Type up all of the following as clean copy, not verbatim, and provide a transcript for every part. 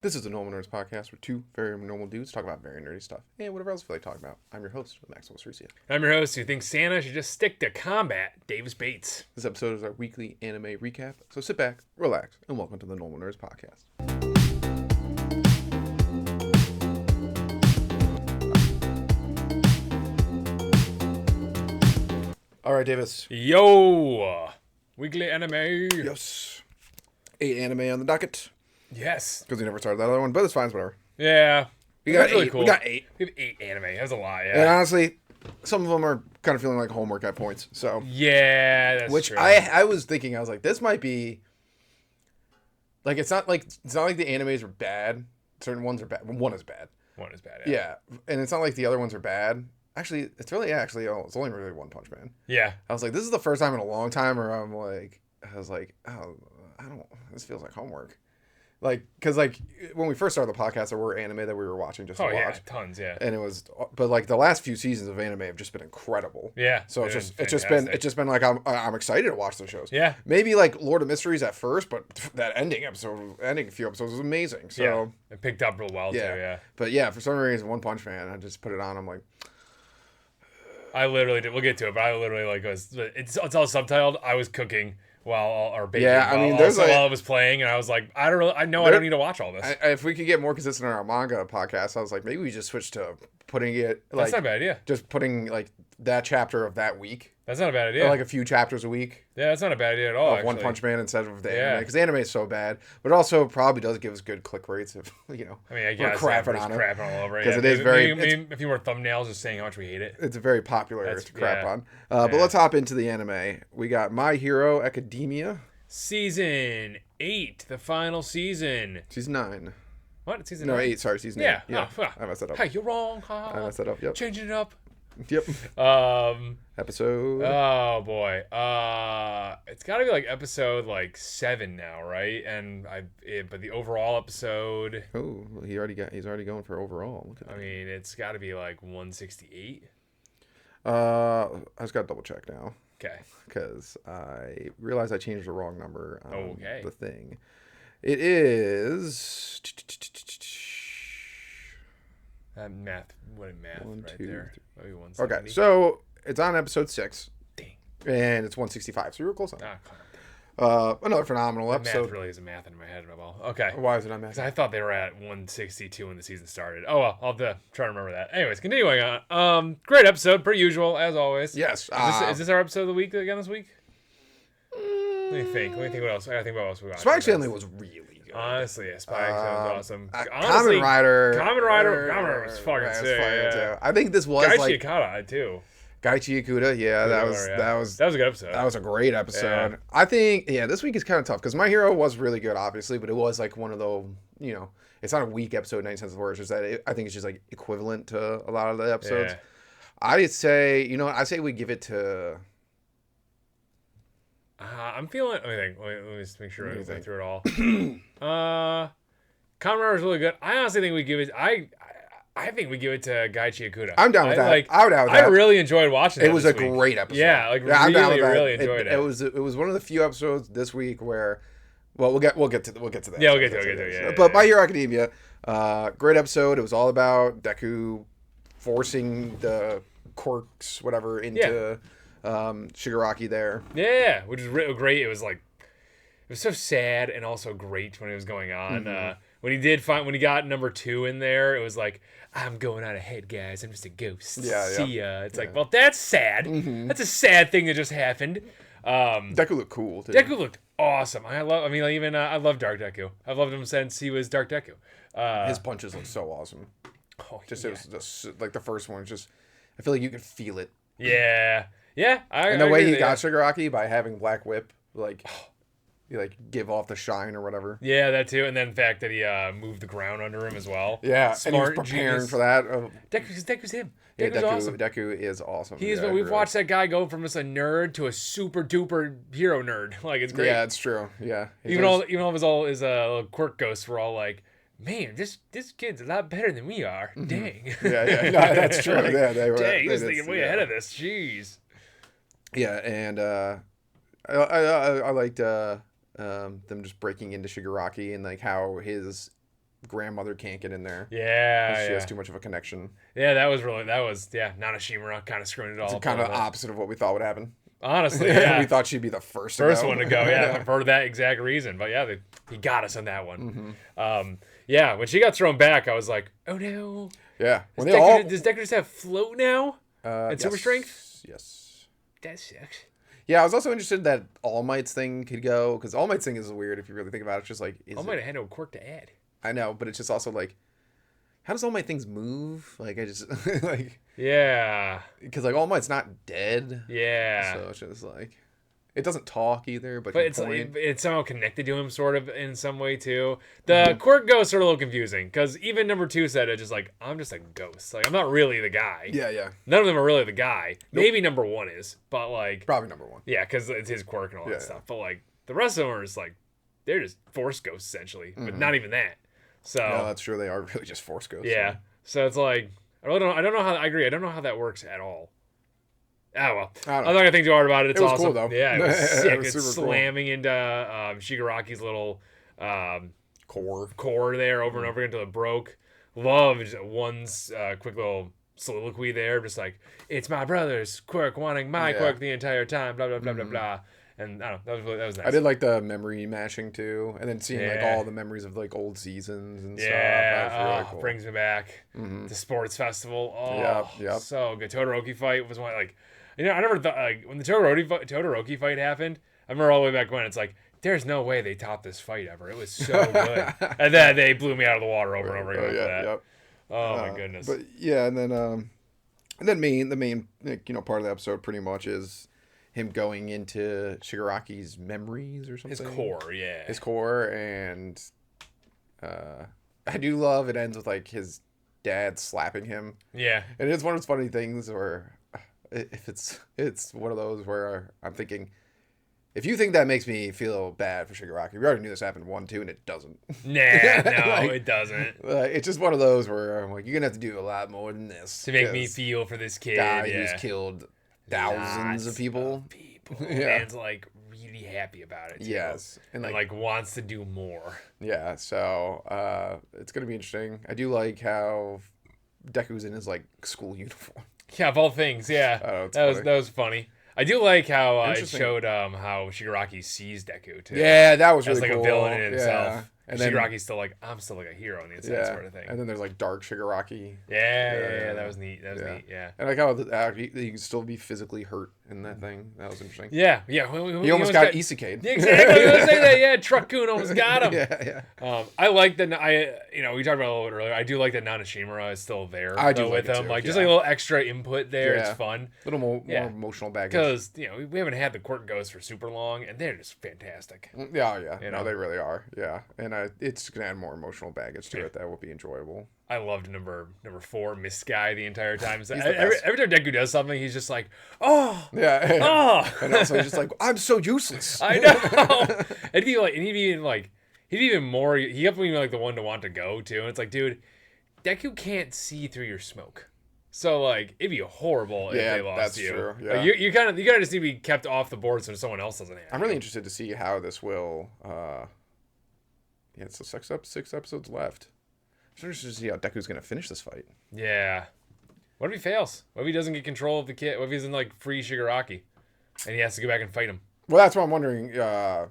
This is the Normal Nerds podcast where two very normal dudes talk about very nerdy stuff and whatever else we like talking about. I'm your host, Maxwell Cerusia. I'm your host who thinks Santa should just stick to combat, Davis Bates. This episode is our weekly anime recap, so sit back, relax, and welcome to the Normal Nerds podcast. All right, Davis. Yo! Weekly anime. Yes. 8 anime on the docket. Yes. Because we never started that other one, but it's fine, it's whatever. Yeah. We got 8. Really cool. We got 8. We have 8 anime. That's a lot, And yeah. honestly, some of them are kind of feeling like homework at points, so. Yeah, that's Which true. I was thinking, I was like, this might be like it's not like the animes are bad. Certain ones are bad. One is bad. One is bad, Yeah, and it's not like the other ones are bad. Actually, it's really it's only really One Punch Man. Yeah. I was like, this is the first time in a long time where I was like, oh, this feels like homework. Like, because like when we first started the podcast, there were anime that we were watching just to watch. Yeah, tons, yeah. And it was, but like the last few seasons of anime have just been incredible. Yeah. So it's just been like I'm excited to watch those shows. Yeah. Maybe like Lord of Mysteries at first, but that ending few episodes was amazing. So yeah. It picked up real well, yeah. too, yeah. But yeah, for some reason, One Punch Man, I just put it on. I'm like, I literally did. We'll get to it, but I literally it's all subtitled. I was cooking while baking. Yeah, I mean, there's while it was playing, and I was like, I don't need to watch all this. if we could get more consistent on our manga podcast, I was like, maybe we just switch to putting it like That's not a bad idea. just putting like that chapter of that week. That's not a bad idea. Or like a few chapters a week. Yeah, that's not a bad idea at all. Of One Punch Man instead of the anime, Yeah. because the anime is so bad, but it also probably does give us good click rates if I mean, I guess we're crapping crapping on it. crapping all over it. 'Cause Yeah, it is maybe a few more thumbnails just saying how much we hate it. It's very popular to crap yeah. on. But Yeah. let's hop into the anime. We got My Hero Academia. Season 8, the final season. Season 9. What? Season No, 9? 8. Sorry, season 8. Yeah. Yeah. Oh, I messed that up. Hey, you're wrong. I messed that up. Yep. Changing it up. Yep. Episode. Oh boy. It's got to be like episode like 7 now, right? And but the overall episode. Oh, he's already going for overall. Look at that. I mean, it's got to be like 168. I just got to double check now Okay. because I realized I changed the wrong number on Okay. the thing. It is. That math, what a math One, right two, there. three. Maybe 170. Okay, so it's on episode 6. Dang. And it's 165, so you were close on. Ah, come on. Another phenomenal That episode. math really isn't math in my head. Well, okay. Why is it not Because math? I thought they were at 162 when the season started. Oh well, I'll have to try to remember that. Anyways, continuing on. Great episode, per usual, as always. Yes. Is this our episode of the week again this week? Let me think what else. I gotta think what else we got. Spike's Family was really good. Honestly, yeah, Spike was awesome. Kamen Rider. Kamen Rider was fucking sick. Yeah. I think this was Gachiakuta too. Gachiakuta. Yeah, that was a good episode. That was a great episode. Yeah. I think this week is kind of tough because My Hero was really good, obviously, but it was like one of the it's not a weak episode in any sense of the word. It's just that I think it's just like equivalent to a lot of the episodes. Yeah. I'd say I say we give it to. I'm feeling. Let me just make sure What do I you went think? through it all. Kamen Rider is really good. I honestly think we give it. I think we give it to Gachiakuta. I'm down with that. I would down with that. I really enjoyed watching. It was a this week. great episode. Yeah, I'm down with that. really enjoyed it. It was one of the few episodes this week where, well, we'll get to that. Yeah, we'll get to it. Yeah, but My Hero Academia, great episode. It was all about Deku forcing the quirks, whatever, into Shigaraki there. Yeah, which is really great. It was so sad and also great when it was going on. Mm-hmm. When he got number 2 in there, it was like, I'm going out ahead, guys. I'm just a ghost. Yeah. See ya. It's like, well, that's sad. Mm-hmm. That's a sad thing that just happened. Deku looked cool too. Deku looked awesome. I love Dark Deku. I've loved him since he was Dark Deku. His punches look so awesome. Oh, It was just like the first one. Just I feel like you could feel it. yeah. And the way he got Shigaraki by having Black Whip, like. You like give off the shine or whatever. Yeah, that too, and then the fact that he moved the ground under him as well. Yeah, Smart, and he was preparing genius. for that. Deku's him. Yeah, Deku's awesome. Deku is awesome. We've watched that guy go from just a nerd to a super duper hero nerd. Like it's great. Yeah, it's true. Yeah, Even all his little quirk ghosts were all like, man, this kid's a lot better than we are. Mm-hmm. Dang. Yeah. No, that's true. Like, yeah, they were. Dang, he was thinking way ahead of this. Jeez. Yeah, and I liked them just breaking into Shigaraki and like how his grandmother can't get in there. Yeah, She has too much of a connection. Yeah, that was Nanashimura kind of screwing it all It's up. kind of opposite of what we thought would happen. Honestly, yeah. We thought she'd be the first one to go, yeah, for that exact reason. But yeah, he got us on that one. Yeah, when she got thrown back, I was like, oh no. Yeah. Does Deku just have float now? And super strength? Yes. That sucks. Yeah, I was also interested that All Might's thing could go, because All Might's thing is weird if you really think about it. It's just like... All Might had no quirk to add. I know, but it's just also like... How does All Might things move? Like, I just... like... Yeah. Because, like, All Might's not dead. Yeah. So it's just like... It doesn't talk either, but it's somehow connected to him sort of in some way too. The quirk ghosts are a little confusing because even number 2 said it just like, I'm just a ghost. Like, I'm not really the guy. Yeah. None of them are really the guy. Nope. Maybe number 1 is, but like... Probably number 1. Yeah, because it's his quirk and all that stuff. But like, the rest of them are just like, they're just force ghosts essentially, but not even that. So... No, that's true. They are really just force ghosts. Yeah. So it's like, I don't know how... I agree. I don't know how that works at all. Oh, well. I'm not going to think too hard about it. It's awesome. Cool, though. Yeah, it was sick. It was it's slamming into Shigaraki's little core there over and over again until it broke. Love just one's quick little soliloquy there. Just like, it's my brother's quirk wanting my quirk the entire time. Blah, blah, blah, blah, blah. And I don't know. That was nice. I did like the memory mashing, too. And then seeing like all the memories of like old seasons and stuff. That was really cool. Brings me back. The sports festival. Oh, so good. Todoroki fight was one like... You know, I never thought, like, when the Todoroki fight happened, I remember all the way back when, it's like, there's no way they topped this fight ever. It was so good. And then they blew me out of the water over and over again for that. Yep. Oh, my goodness. But, yeah, and then the main, part of the episode pretty much is him going into Shigaraki's memories or something. His core, yeah. His core, and I do love it ends with, like, his dad slapping him. Yeah. And it's one of those funny things where... If it's one of those where I'm thinking, if you think that makes me feel bad for Shigaraki, we already knew this happened 1, 2, and it doesn't. Nah, no, it doesn't. It's just one of those where I'm like, you're gonna have to do a lot more than this to make me feel for this kid. Guy who's killed thousands of people. And like really happy about it. Too. Yes, and like wants to do more. Yeah, so it's gonna be interesting. I do like how Deku's in his like school uniform. Yeah, of all things, yeah. That was funny. I do like how it showed how Shigaraki sees Deku too. Yeah, that was really cool. As like a villain in himself. Yeah. And then Shigaraki's still like, I'm still like a hero on the inside sort of thing. And then there's like dark Shigaraki. Yeah, that was neat. That was neat, yeah. And like how he can still be physically hurt in that thing. That was interesting. Yeah. He almost got isekai'd. Exactly. I was say that. Yeah, Truck-kun almost got him. Yeah. I like that. We talked about it a little bit earlier. I do like that Nanashimura is still there. I do with him. too, like just like a little extra input there. It's fun. A little more emotional baggage. Because we haven't had the quirk ghosts for super long, and they're just fantastic. Yeah. No, they really are. Yeah, and it's gonna add more emotional baggage to it that will be enjoyable. I loved number 4, Miss Guy, the entire time. Every time Deku does something, he's just like, oh, yeah, oh, and also he's just like, I'm so useless. I know. And he'd even more. He kept being like the one to want to go too. And it's like, dude, Deku can't see through your smoke. So like, it'd be horrible if they lost that's you. True. Yeah. Like, you kind of just need to be kept off the board so someone else doesn't have. I'm really interested to see how this will. It's 6 episodes left. I'm interested to see how Deku's gonna finish this fight. Yeah. What if he fails? What if he doesn't get control of the kid? What if he's in like free Shigaraki, and he has to go back and fight him? Well, that's what I'm wondering. I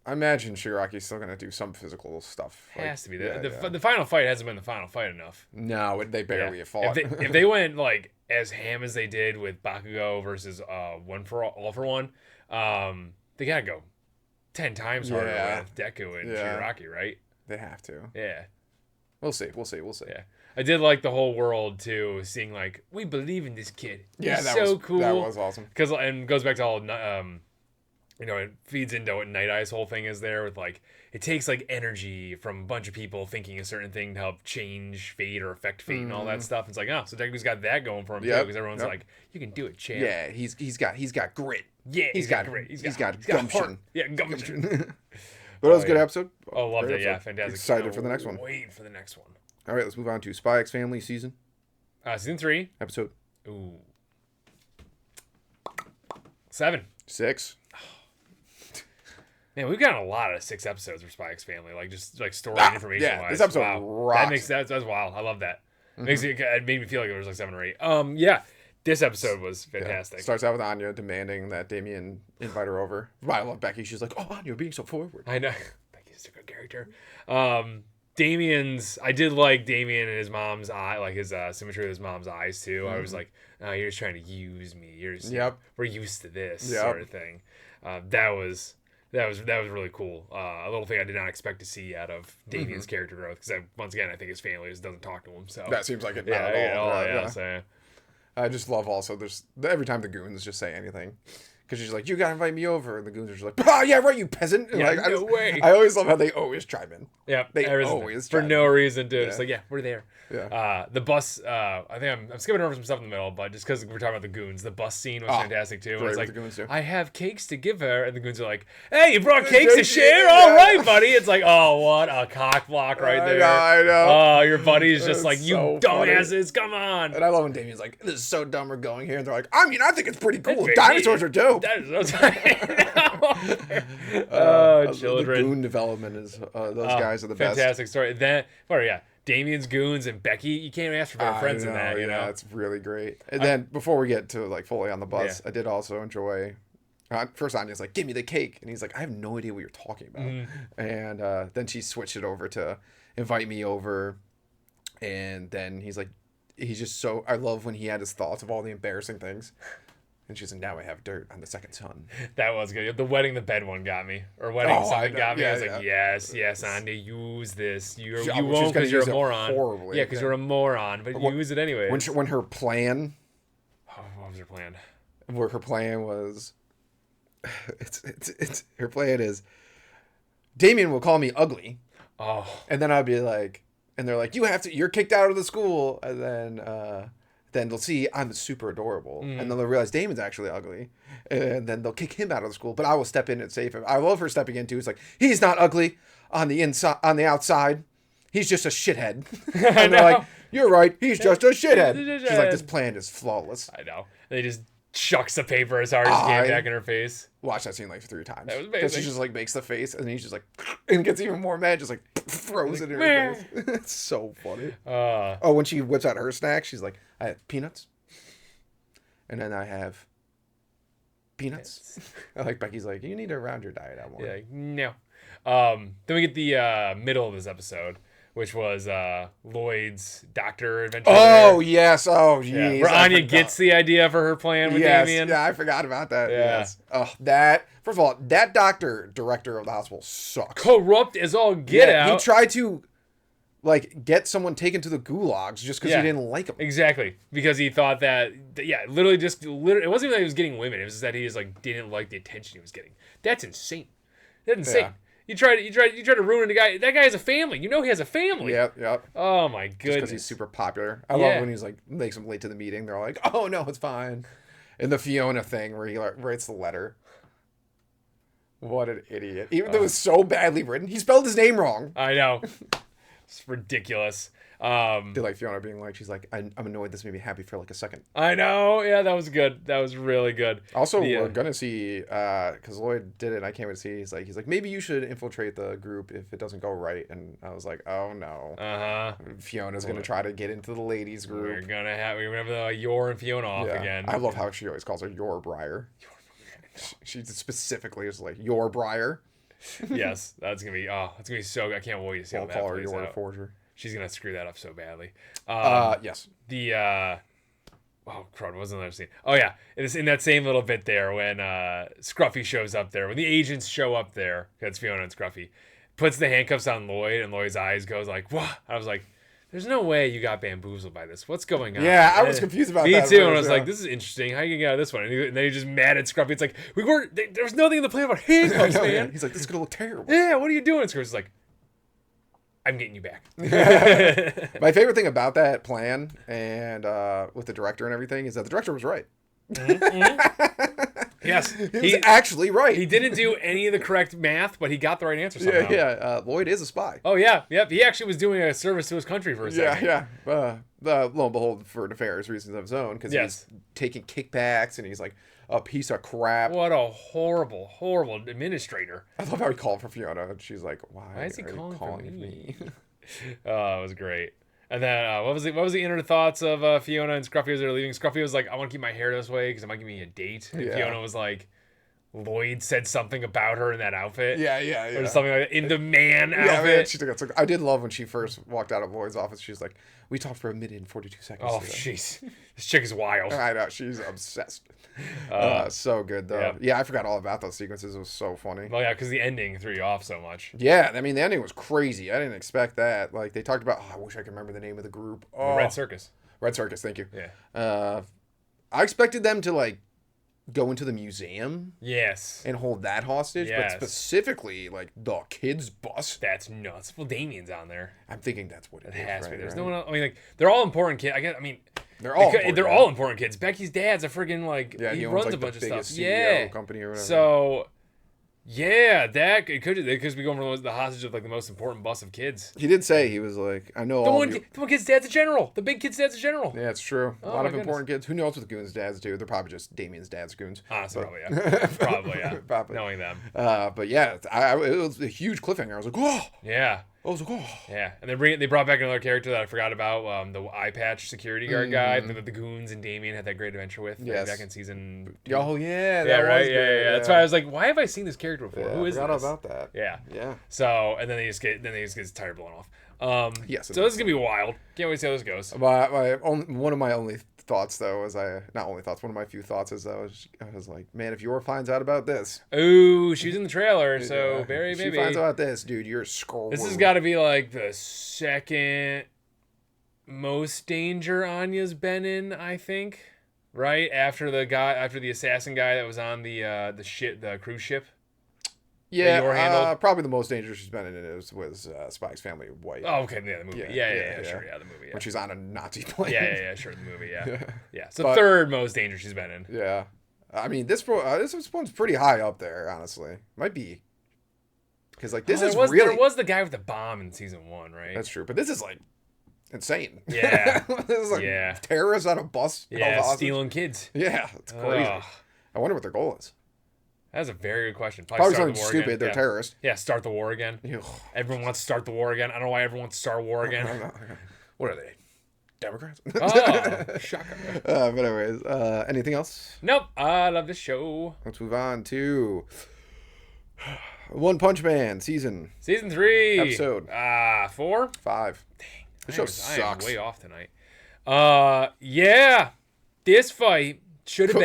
imagine Shigaraki's still gonna do some physical stuff. Has to be. The final fight hasn't been the final fight enough. No, they barely have fought. If they went like as ham as they did with Bakugo versus All for One, they gotta go 10 times harder with Deku and Shigaraki, right? They have to. Yeah. We'll see. Yeah. I did like the whole world too, seeing like, we believe in this kid. Yeah, He's so cool. That was awesome. And goes back to all it feeds into what Night Eye's whole thing is there with like, it takes like energy from a bunch of people thinking a certain thing to help change fate or affect fate and all that stuff. It's like, so Deku's got that going for him too, because everyone's like, you can do it, champ. Yeah, he's got grit. Yeah, he's got grit. He's got gumption. Yeah, gumption. But it was a good episode. Oh, loved it. Yeah, fantastic. Excited for the next one. Waiting for the next one. All right, let's move on to Spy X Family season. Season 3. Episode. Ooh. 7. 6. Man, we've gotten a lot of 6 episodes for Spy X Family, like just like story and information Yeah, wise. this episode wow. rocks. That's wild. I love that. It made me feel like it was like 7 or 8. Yeah. This episode was fantastic. Yeah. Starts out with Anya demanding that Damian invite her over. I love Becky. She's like, "Oh, Anya, being so forward." I know. Becky's a good character. I did like Damian and his mom's eye, like his symmetry of his mom's eyes too. I was like, "Oh, you're just trying to use me. We're used to this sort of thing." That was really cool. A little thing I did not expect to see out of Damian's character growth, because once again, I think his family just doesn't talk to him. So that seems like it. Not at all. So. I just love also there's every time the goons just say anything, because she's like, "You gotta invite me over," and the goons are just like, "Oh yeah, right, you peasant." And Yeah, like, no way. I always love how they always chime in. Yeah, they always for chime no in. reason, dude. It's like, yeah, we're there. Yeah. The bus. I think I'm skipping over some stuff in the middle, but just because we're talking about the goons, the bus scene was fantastic too. It's like, the goons too. I have cakes to give her, and the goons are like, "Hey, you brought cakes to share? All right, buddy." It's like, oh, what a cock block right there. I know. Oh, your buddy's just like, "You so dumbasses, come on." And I love when Damian's like, "This is so dumb. We're going here," and they're like, "I mean, I think it's pretty cool. Dinosaurs are dope." Children. The goon development is those guys are the best. Fantastic story. Damian's goons and Becky. You can't ask for better friends than that. You know, it's really great. And then before we get to like fully on the bus, I did also enjoy. First, Anya's like, "Give me the cake," and he's like, "I have no idea what you're talking about." And then she switched it over to invite me over, and then he's like, he's just so. I love when he had his thoughts of all the embarrassing things. And she's like, "Now I have dirt on the second son." That was good. The wedding the bed one got me. Or wedding something got me. I was like, yes, Andy, use this. You won't because you're a moron. Horribly. Yeah, because you're a moron, but use it anyway. When her plan... what was her plan? Where her plan was... Her plan is, Damian will call me ugly. Oh. And then I'll be like... And they're like, you're kicked out of the school. And then they'll see I'm super adorable, and then they'll realize Damon's actually ugly, and then they'll kick him out of the school. But I will step in and save him. I love her stepping in too. It's like, he's not ugly on the inside, on the outside. He's just a shithead. And they're like, "You're right. He's just a shithead." She's like, "This plan is flawless." I know. They just chucks the paper as hard as he can back in her face. Watch that scene like 3 times. That was amazing. Because she just like makes the face, and he's just like, and gets even more mad, just like throws it in her face. It's so funny. When she whips out her snack, she's like, "I have peanuts, and then I have peanuts." Like Becky's like, "You need to round your diet out more." Yeah, no. Then we get the middle of this episode, which was Lloyd's doctor adventure. Oh, yes. Oh, jeez. Yeah. Where Anya gets the idea for her plan with Damian. Yeah, I forgot about that. Yeah. Yes. Oh, first of all, that director of the hospital sucks. Corrupt as all get out. He tried to, like, get someone taken to the gulags just because he didn't like them. Exactly. Because he thought that, literally, it wasn't even that he was getting women. It was just that he just, like, didn't like the attention he was getting. That's insane. That's insane. Yeah. You try to ruin a guy. That guy has a family. You know he has a family. Yep. Oh my goodness. Just because he's super popular. I love when he's like makes him late to the meeting. They're like, "Oh no, it's fine." And the Fiona thing where he writes the letter. What an idiot! Even though it was so badly written, he spelled his name wrong. I know. It's ridiculous. They like Fiona being like, she's like, "I'm annoyed this made me happy for like a second." I know. Yeah, that was good. That was really good. Also, we're gonna see because Lloyd did it. And I can't wait to see. He's like, maybe you should infiltrate the group if it doesn't go right. And I was like, oh no. Fiona's gonna try to get into the ladies group. We're gonna have the Yor and Fiona off again. I love how she always calls her Yor Briar. She specifically is like Yor Briar. Yes, that's gonna be so good. I can't wait to see how that plays out. Yor Forger. She's gonna screw that up so badly. Yes. Oh crud! What was another scene? Oh yeah, it's in that same little bit there when Scruffy shows up there. When the agents show up there, that's Fiona and Scruffy, puts the handcuffs on Lloyd, and Lloyd's eyes goes like, "What?" I was like, "There's no way you got bamboozled by this. What's going on?" Yeah, I was confused about that. Me too. And I was like, "This is interesting. How you get out of this one?" And then he's just mad at Scruffy. It's like there was nothing in the plan about handcuffs, man. Yeah. He's like, "This is gonna look terrible." Yeah, what are you doing? And Scruffy's like, "I'm getting you back." My favorite thing about that plan and with the director and everything is that the director was right. Yes, he was actually right. He didn't do any of the correct math, but he got the right answer somehow. Yeah. Lloyd is a spy. Oh yeah, yep. He actually was doing a service to his country for a second. Yeah. Lo and behold, for nefarious reasons of his own, because he's taking kickbacks and he's like a piece of crap. What a horrible, horrible administrator. I love how he called for Fiona, and she's like, "Why is he calling for me?" Oh, it was great. And then what was the inner thoughts of Fiona and Scruffy as they're leaving? Scruffy was like, "I want to keep my hair this way because it might give me a date." And Fiona was like, Lloyd said something about her in that outfit. Yeah. Or something like that. In the man outfit. Man, I did love when she first walked out of Lloyd's office. She's like, "We talked for a minute and 42 seconds." Oh, jeez. This chick is wild. I know. She's obsessed. So good, though. Yeah, I forgot all about those sequences. It was so funny. Well, yeah, because the ending threw you off so much. Yeah, I mean, the ending was crazy. I didn't expect that. Like, they talked about, I wish I could remember the name of the group. Oh, Red Circus. Red Circus, thank you. Yeah. I expected them to, like, go into the museum. Yes. And hold that hostage. Yes. But specifically, like, the kids' bus. That's nuts. Well, Damian's on there. I'm thinking that's what it has is. to be. There's right? no one else. I mean, like, they're all important kids. They're all important kids. Becky's dad's a friggin' like, he runs like a bunch of stuff. CEO company or whatever. So, yeah, it could be going from the hostage of like the most important bus of kids. He did say, he was like, I know the one kid's dad's a general. The big kid's dad's a general. Yeah, it's true. A lot of important kids. Who knows what the goons' dads do? They're probably just Damian's dad's goons. Honestly, probably, yeah. Probably. Knowing them. But yeah, it was a huge cliffhanger. I was like, whoa. Yeah. I was like, oh. Yeah, and they brought back another character that I forgot about, the eye patch security guard guy that the goons and Damian had that great adventure with back in season 2. Oh, yeah. Yeah, right? Yeah. That's why I was like, why have I seen this character before? Who is this? I forgot about that. Yeah. So, and then they just get his tire blown off. Yes. So this is going to be wild. Can't wait to see how this goes. One of my only thoughts, though, one of my few thoughts is I was like, man, if Yor finds out about this. Ooh, she's in the trailer, so very maybe. She finds out about this, dude, you're screwed. This has got to be like the second most danger Anya's been in, I think. Right? After the assassin guy that was on the cruise ship. Yeah, probably the most dangerous she's been in was Spike's family wife. Oh, okay, yeah, the movie. Yeah, sure, the movie. Yeah. When she's on a Nazi plane. Yeah, sure, the movie. Yeah. So third most dangerous she's been in. Yeah, I mean this one's pretty high up there, honestly. Might be because like there was the guy with the bomb in season 1, right? That's true, but this is like insane. Yeah, this is like terrorists on a bus. Yeah, stealing kids. Yeah, it's crazy. I wonder what their goal is. That's a very good question. Probably something stupid. Again. They're terrorists. Yeah, start the war again. Everyone wants to start the war again. I don't know why everyone wants to start a war again. What are they? Democrats? Oh, shocker. But anyways, anything else? Nope. I love this show. Let's move on to One Punch Man season 3 episode 4, 5. Dang, the show sucks. I am way off tonight. Yeah, this fight could have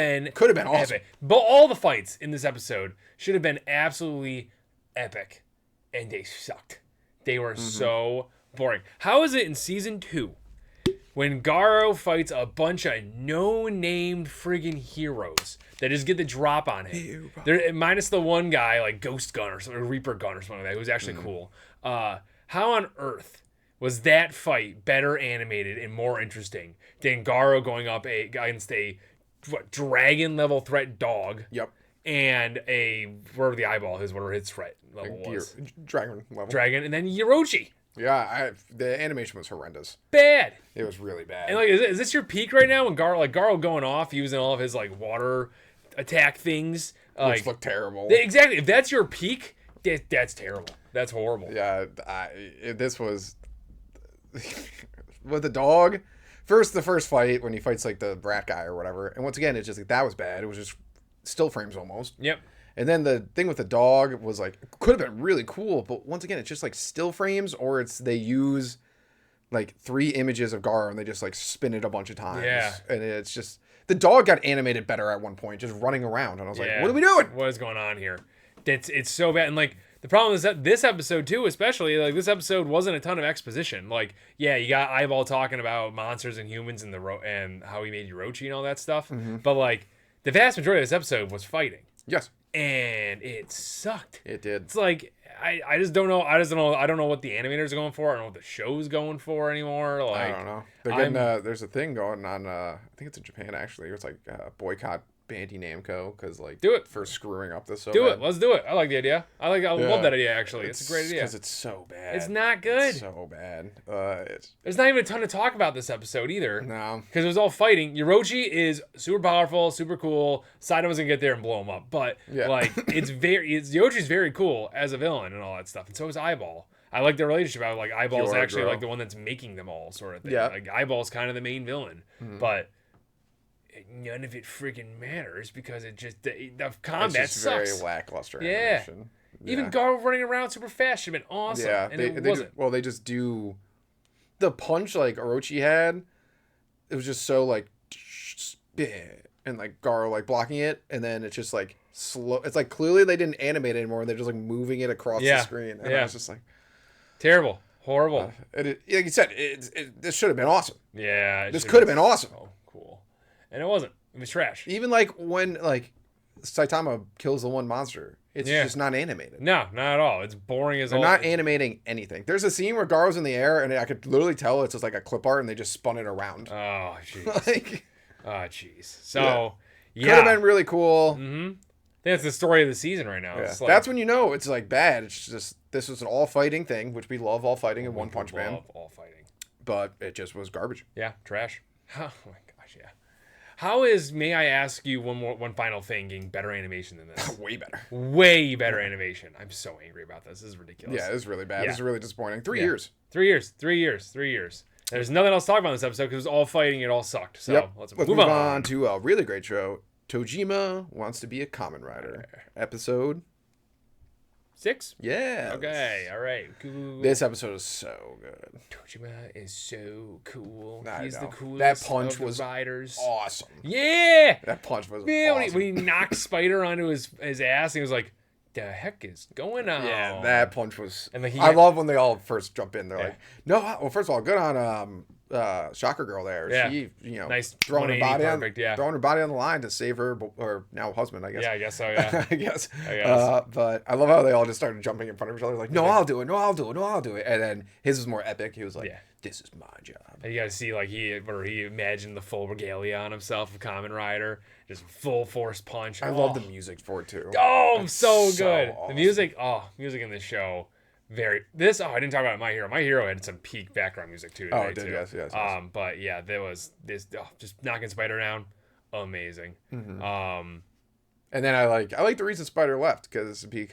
been awesome. Epic. But all the fights in this episode should have been absolutely epic, and they sucked. They were so boring. How is it in season 2 when Garo fights a bunch of no-named friggin' heroes that just get the drop on him? They're minus the one guy like Ghost Gun or something, or Reaper Gun or something like that, who's actually cool. How on earth was that fight better animated and more interesting than Garo going up against a dragon level threat dog? Yep. And whatever the eyeball is, whatever his threat level was. Dragon level. Dragon, and then Yorochi. Yeah, the animation was horrendous. Bad. It was really bad. And like, is this your peak right now? When Garo going off using all of his like water attack things, which look terrible. Exactly. If that's your peak, that's terrible. That's horrible. Yeah, this was with the dog. The first fight when he fights like the brat guy or whatever, and once again, it's just like that was bad. It was just still frames almost. Yep. And then the thing with the dog was like could have been really cool, but once again, it's just like still frames, or they use like 3 images of Garo and they just like spin it a bunch of times. Yeah. And it's just the dog got animated better at one point, just running around, and I was like, what are we doing? What is going on here? It's so bad. And like the problem is that this episode too, especially like this episode wasn't a ton of exposition. Like, yeah, you got Eyeball talking about monsters and humans and and how he made Yorochi and all that stuff. But like the vast majority of this episode was fighting. Yes. And it sucked. It did. It's like I just don't know. I don't know what the animators are going for. I don't know what the show's going for anymore. Like, I don't know. They're getting there's a thing going on. I think it's in Japan actually. It's like boycott Bandai Namco because like do it for screwing up this. Do it. Let's do it. I like the idea. I love that idea actually. It's a great idea because it's so bad. It's not good. It's so bad. There's not even a ton to talk about this episode either. No, because it was all fighting. Yorochi is super powerful, super cool. Saito was gonna get there and blow him up, but like Yorochi's very cool as a villain and all that stuff, and so is Eyeball. I like their relationship. I like Eyeball's actually like the one that's making them all sort of thing. Yeah. Like Eyeball's kind of the main villain, but none of it freaking matters because it just the combat it's just sucks. Very lackluster animation. Even Garo running around super fast should have been awesome. Yeah, and it wasn't. They just do the punch like Orochi had. It was just so like and like Garo like blocking it, and then it's just like slow. It's like clearly they didn't animate it anymore, and they're just like moving it across the screen. And I was just like, terrible, horrible. Like you said, this should have been awesome. Yeah, this could have been awesome. Oh, cool. And it wasn't. It was trash. Even like when like Saitama kills the one monster, it's just not animated. No, not at all. It's boring as all. They're not animating anything. There's a scene where Garo's in the air, and I could literally tell it's just like a clip art, and they just spun it around. Oh, jeez. Like, oh, jeez. So, could have been really cool. Mm-hmm. That's the story of the season right now. Yeah. It's like, that's when you know it's like bad. It's just this was an all fighting thing, which we love all fighting in One Punch Man. Love all fighting. But it just was garbage. Yeah, trash. Oh my gosh, yeah. How is, may I ask you one final thing, getting better animation than this? Way better. Way better animation. I'm so angry about this. This is ridiculous. Yeah, this is really bad. This is really disappointing. 3 years. 3 years. 3 years. 3 years. There's nothing else to talk about in this episode because it was all fighting. It all sucked. So let's move on to a really great show. Tojima Wants to be a Kamen Rider. Episode 6? Yeah. Okay. All right. Cool. This episode is so good. Tojima is so cool. He's the coolest. That punch of the was riders. Awesome. Yeah. That punch was awesome. When he knocked Spider onto his ass, he was like, "The heck is going on?" Yeah, that punch was. And I love when they all first jump in. They're like, "No, well, first of all, good on Shocker Girl there. Yeah. She, nice throwing her body throwing her body on the line to save her or now husband, I guess. Yeah, I guess so. Yeah, I guess. But I love how they all just started jumping in front of each other, like, "No, I'll do it. No, I'll do it. No, I'll do it." And then his was more epic. He was like, "This is my job." And you got to see like he imagined the full regalia on himself of Kamen Rider, just full force punch. I love the music for it too. Oh, so good. Awesome. The music in this show. I didn't talk about My Hero. My Hero had some peak background music too. Oh, it did, yes. But yeah, there was this just knocking Spider down, amazing. Mm-hmm. And then I like the reason Spider left because they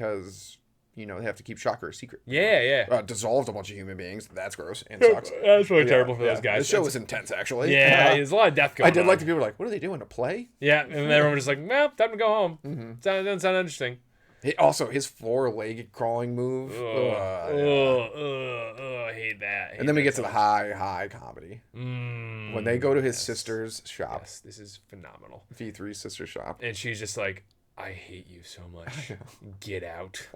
have to keep Shocker a secret. Yeah. Dissolved a bunch of human beings. That's gross and sucks. That's really terrible for those guys. The show was intense, actually. Yeah, there's a lot of death going on. I did like the people were like, "What are they doing, a play?" Yeah, and everyone was just like, "Well, time to go home." Mm-hmm. Doesn't sound interesting. Also, his 4-legged crawling move. I hate that. And then we get to the high comedy. When they go to his sister's shop. Yes, this is phenomenal. V3's sister's shop. And she's just like, "I hate you so much. Get out."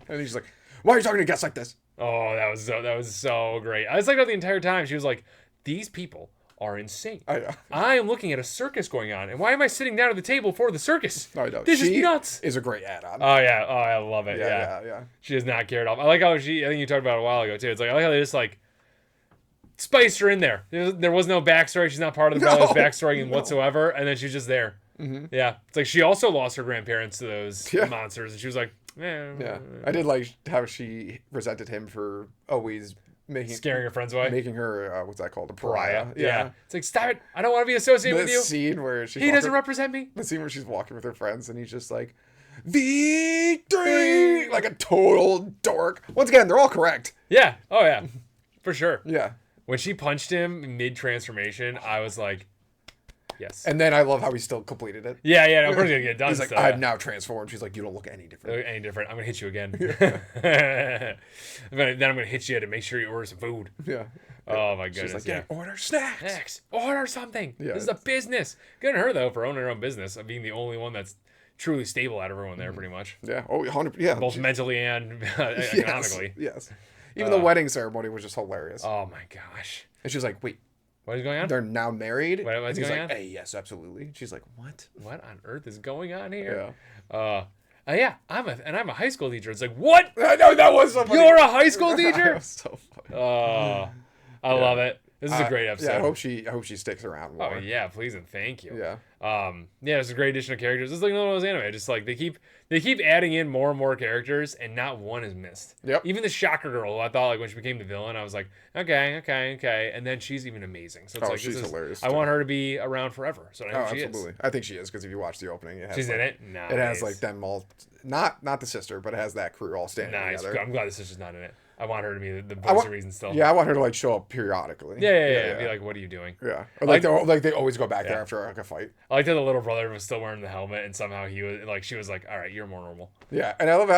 And he's like, "Why are you talking to guests like this?" Oh, that was so great. I was like that the entire time. She was like, "These people are insane. I am looking at a circus going on, and why am I sitting down at the table for the circus? I know. This is nuts." Is a great add-on. Oh yeah. Oh, I love it. Yeah. She does not care at all. I like how I think you talked about it a while ago too. It's like I like how they just like spiced her in there. There was no backstory. She's not part of the brother's backstory whatsoever, and then she's just there. Mm-hmm. Yeah. It's like she also lost her grandparents to those monsters, and she was like, Yeah. I did like how she resented him for always scaring her friends away, making her what's that called, a pariah. Yeah. It's like, stop it, I don't want to be associated with you. The scene where he doesn't represent me. The scene where she's walking with her friends and he's just like, "Victory!" like a total dork. Once again, they're all correct. Yeah. Oh yeah, for sure. Yeah. When she punched him mid transformation, I was like, yes. And then I love how he still completed it. Yeah, of course he's gonna get done. He's like, "I've now transformed." She's like, "You don't look any different." I'm gonna hit you again. Then I'm gonna hit you to make sure you order some food. Yeah. Oh my goodness. She's like, order snacks. Order something. Yeah, this is a business. Good on her though for owning her own business, of being the only one that's truly stable out of everyone there, pretty much. Yeah. Oh, 100%. Yeah. Both mentally and economically. Yes. Even the wedding ceremony was just hilarious. Oh my gosh. And she's like, "Wait, what is going on? They're now married?" What's going on? "Hey, yes, absolutely." She's like, "What? What on earth is going on here?" Yeah. Yeah, I'm a high school teacher. It's like, what? I know, that was so funny. You're a high school teacher? That was so funny. I love it. This is a great episode. Yeah, I hope she sticks around more. Oh yeah, please and thank you. Yeah. Yeah, it's a great addition of characters. It's like one of those anime. Just like they keep adding in more and more characters, and not one is missed. Yep. Even the Shocker Girl, who I thought like when she became the villain, I was like, okay, and then she's even amazing. So it's like she's hilarious. I want her to be around forever. So I hope she absolutely. is. I think she is, because if you watch the opening, it has She's like, in it. Nice. It has like them all, not the sister, but it has that crew all standing together. I'm glad the sister's not in it. I want her to be the voice of reason still. Yeah, I want her to like show up periodically. Yeah. Be like, what are you doing? Yeah. Or like they always go back there after like a fight. I like that the little brother was still wearing the helmet, and somehow she was like, all right, you're more normal. Yeah, and I love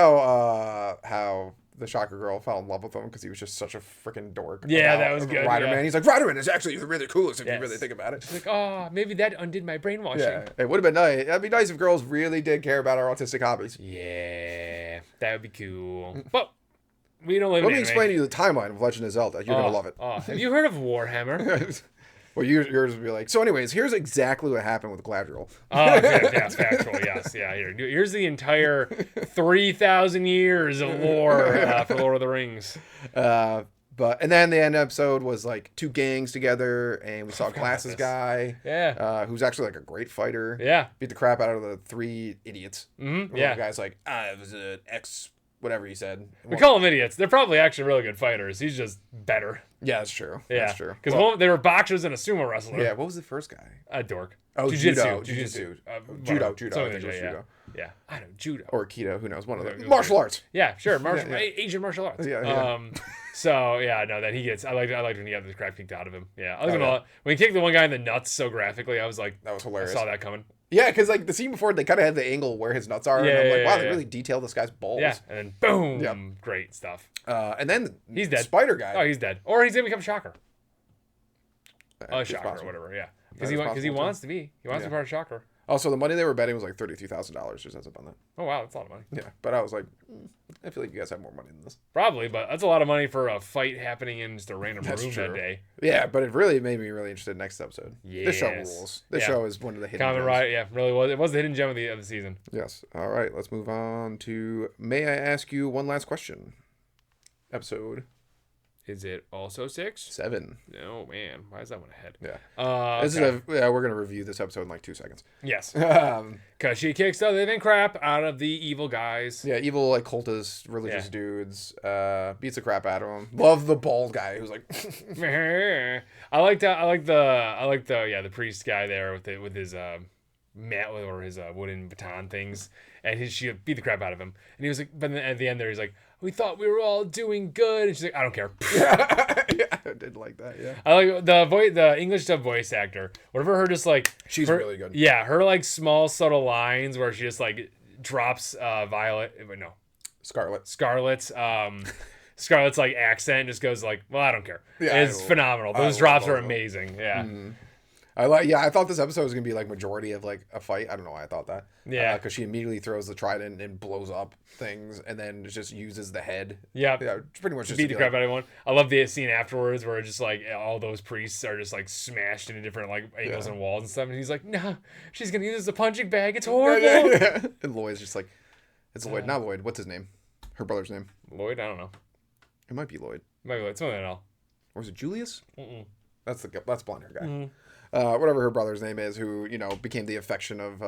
how the Shocker Girl fell in love with him because he was just such a freaking dork. Yeah, that was good. Riderman. He's like, Riderman is actually really coolest if you really think about it. She's like, oh, maybe that undid my brainwashing. Yeah, it would have been nice. It'd be nice if girls really did care about our autistic hobbies. Yeah, that would be cool. But we don't live in Let me explain to you the timeline of Legend of Zelda. You're going to love it. Have you heard of Warhammer? Well, yours would be like, so anyways, here's exactly what happened with Galadriel. Yeah, factual, yes. Yeah, here's the entire 3,000 years of lore for Lord of the Rings. And then the end episode was like two gangs together, and we saw Glasses guy. Yeah. Who's actually like a great fighter. Yeah. Beat the crap out of the three idiots. Mm-hmm. Yeah. The guy's like, it was an X, whatever he said. We call them idiots. They're probably actually really good fighters. He's just better. Yeah, that's true. Yeah. That's true. Because they were boxers and a sumo wrestler. Yeah, what was the first guy? A dork. Oh, Jiu-jitsu. Judo. Judo. I think it was judo. Yeah. I know, judo. Or Aikido, who knows? One of them. Martial arts. Yeah, sure. Asian martial arts. Yeah. So, yeah, no, that he gets... I liked when he got the crap kicked out of him. Yeah. When he kicked the one guy in the nuts so graphically, I was like... That was hilarious. I saw that coming. Yeah, because like the scene before, they kind of had the angle where his nuts are. And I'm like, wow, they really detailed this guy's balls. Yeah, and then boom. Yep. Great stuff. And then he's dead. Spider guy. Oh, he's dead. Or he's going to become Shocker. Shocker or whatever, yeah. Because he wants to be. He wants to be part of Shocker. Also, the money they were betting was like $33,000 just ends up on that. Oh, wow. That's a lot of money. Yeah. But I was like, I feel like you guys have more money than this. Probably, but that's a lot of money for a fight happening in just a random room that day. Yeah, but it really made me really interested in next episode. Yes. This show rules. This show is one of the hidden gems. Kamen Rider, yeah, really was. It was the hidden gem of the season. Yes. All right, let's move on to May I Ask You One Last Question? Episode. Is it also 6? 7. Oh, man. Why is that one ahead? Yeah. We're going to review this episode in like 2 seconds. Yes. Because she kicks the living crap out of the evil guys. Yeah, evil, like, cultist, religious dudes. Beats the crap out of them. Love the bald guy who's like... I like the priest guy there with his mat or his wooden baton things. And she beat the crap out of him. And he was like... But then at the end there, he's like... We thought we were all doing good, and she's like, "I don't care." Yeah, I did like that. Yeah, I like the English dub voice actor. Whatever her just like, she's really good. Yeah, her like small subtle lines where she just like drops Scarlet's like accent just goes like, "Well, I don't care." Yeah, it's phenomenal. Those drops are amazing. Yeah. Mm-hmm. I thought this episode was gonna be like majority of like a fight. I don't know why I thought that. Yeah, because she immediately throws the trident and blows up things, and then just uses the head. Yeah, pretty much just beat the crap out of everyone. I love the scene afterwards where just like all those priests are just like smashed into different like angles and walls and stuff, and he's like, "Nah, she's gonna use a punching bag. It's horrible." Yeah. And Lloyd's just like, "It's Lloyd, not Lloyd. What's his name? Her brother's name? Lloyd? I don't know. It might be Lloyd. Something I know. Or is it Julius? Mm-mm. That's blonde hair guy. Mm-hmm. Whatever her brother's name is, who became the affection of